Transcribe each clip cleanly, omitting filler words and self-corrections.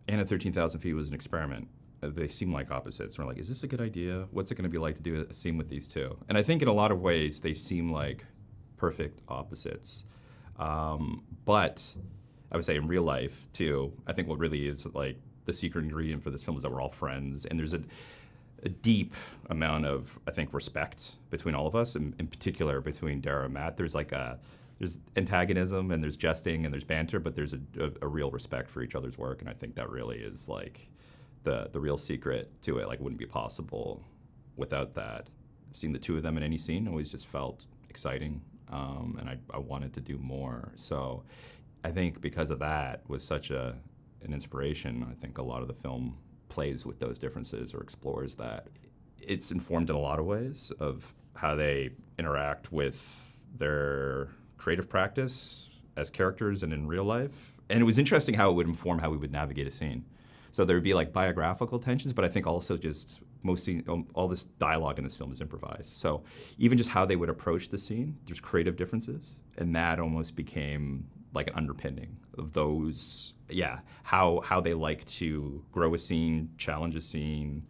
and at 13,000 feet was an experiment. They seem like opposites. We're like, is this a good idea? What's it going to be like to do a scene with these two? And I think in a lot of ways they seem like perfect opposites. But I would say in real life too, I think what really is like the secret ingredient for this film is that we're all friends, and there's a deep amount of, I think, respect between all of us, and in particular between Deragh and Matt. There's antagonism and there's jesting and there's banter, but there's a real respect for each other's work, and I think that really is like the real secret to it. Like, it wouldn't be possible without that. Seeing the two of them in any scene always just felt exciting, and I wanted to do more. So I think because of that was such an inspiration. I think a lot of the film plays with those differences or explores that. It's informed in a lot of ways of how they interact with their creative practice as characters and in real life. And it was interesting how it would inform how we would navigate a scene. So there would be like biographical tensions, but I think also just all this dialogue in this film is improvised. So even just how they would approach the scene, there's creative differences, and that almost became like an underpinning of those, how they like to grow a scene, challenge a scene,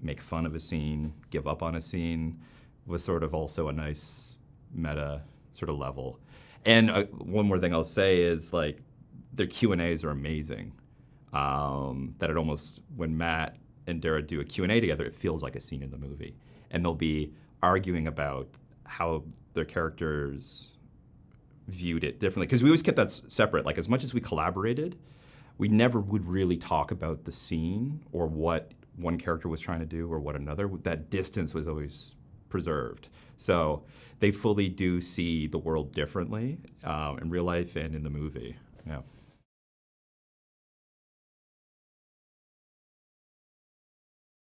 make fun of a scene, give up on a scene, was sort of also a nice meta sort of level. And one more thing I'll say is like their Q&As are amazing. That it almost, when Matt and Deragh do a Q&A together, it feels like a scene in the movie. And they'll be arguing about how their characters viewed it differently. Because we always kept that separate. Like, as much as we collaborated, we never would really talk about the scene or what one character was trying to do or what another. That distance was always preserved. So they fully do see the world differently in real life and in the movie. Yeah.